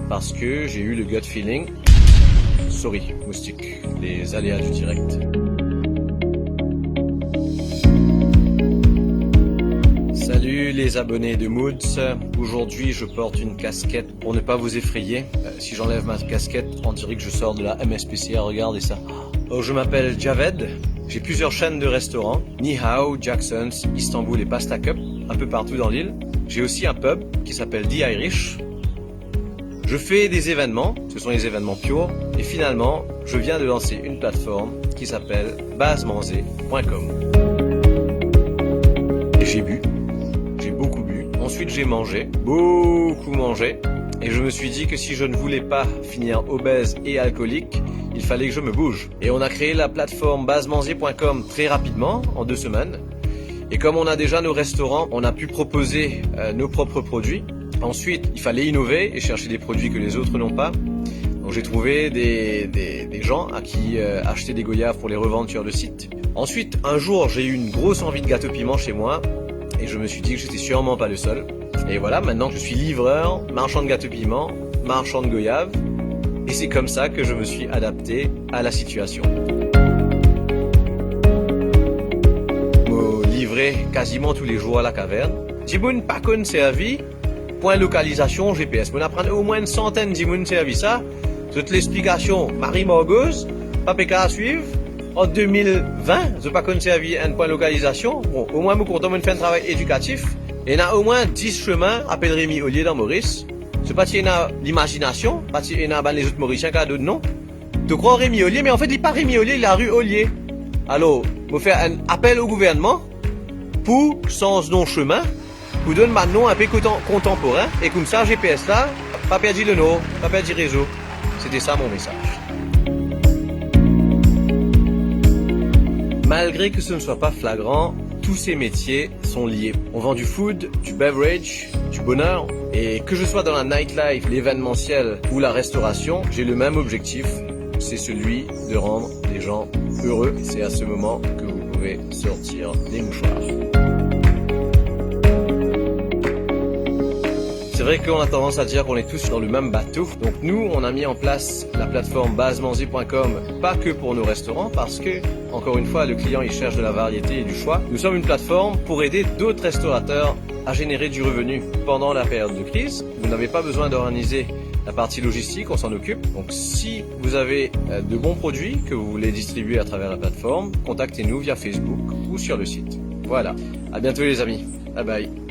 parce que j'ai eu le gut feeling. Sorry, moustique, les aléas du direct. Salut les abonnés de Moods. Aujourd'hui je porte une casquette pour ne pas vous effrayer. Si j'enlève ma casquette, on dirait que je sors de la MSPCA, regardez ça. Oh, je m'appelle Javed, j'ai plusieurs chaînes de restaurants, Ni Hao, Jackson's, Istanbul et Pasta Cup, un peu partout dans l'île. J'ai aussi un pub qui s'appelle The Irish. Je fais des événements, ce sont les événements pure, et finalement, je viens de lancer une plateforme qui s'appelle basemanzé.com. Et j'ai bu, j'ai beaucoup bu, ensuite j'ai mangé, beaucoup mangé, et je me suis dit que si je ne voulais pas finir obèse et alcoolique, il fallait que je me bouge. Et on a créé la plateforme basemanzé.com très rapidement, en 2 semaines, et comme on a déjà nos restaurants, on a pu proposer nos propres produits. Ensuite, il fallait innover et chercher des produits que les autres n'ont pas. Donc j'ai trouvé des gens à qui acheter des goyaves pour les revendre sur le site. Ensuite, un jour, j'ai eu une grosse envie de gâteau piment chez moi et je me suis dit que j'étais sûrement pas le seul. Et voilà, maintenant je suis livreur, marchand de gâteau piment, marchand de goyaves. Et c'est comme ça que je me suis adapté à la situation. Me livrer quasiment tous les jours à la caverne. Jiboun pas qu'on servi. Point localisation GPS. On apprend au moins une centaine d'immunes services. Toute l'explication, Marie Morgoz, pas à suivre. En 2020, je pas conservé un point localisation. Bon, au moins, nous comptons faire un travail éducatif. Et il y a au moins 10 chemins à Rémi Ollier dans Maurice. C'est pas qu'il y a l'imagination, pas qu'il y a les autres Mauriciens qui ont d'autres noms. Tu crois Rémi Ollier, mais en fait, il n'est pas Rémi Ollier, il est la rue Ollier. Alors, je faire un appel au gouvernement pour sans nom chemin. Vous donne maintenant un peu contemporain et comme ça GPS là, pas perdu le nom, pas perdu le réseau. C'était ça mon message. Malgré que ce ne soit pas flagrant, tous ces métiers sont liés. On vend du food, du beverage, du bonheur et que je sois dans la nightlife, l'événementiel ou la restauration, j'ai le même objectif, c'est celui de rendre les gens heureux. C'est à ce moment que vous pouvez sortir des mouchoirs. C'est vrai qu'on a tendance à dire qu'on est tous dans le même bateau. Donc nous, on a mis en place la plateforme basemanzé.com, pas que pour nos restaurants, parce que, encore une fois, le client il cherche de la variété et du choix. Nous sommes une plateforme pour aider d'autres restaurateurs à générer du revenu pendant la période de crise. Vous n'avez pas besoin d'organiser la partie logistique, on s'en occupe. Donc si vous avez de bons produits que vous voulez distribuer à travers la plateforme, contactez-nous via Facebook ou sur le site. Voilà. À bientôt les amis. Bye bye.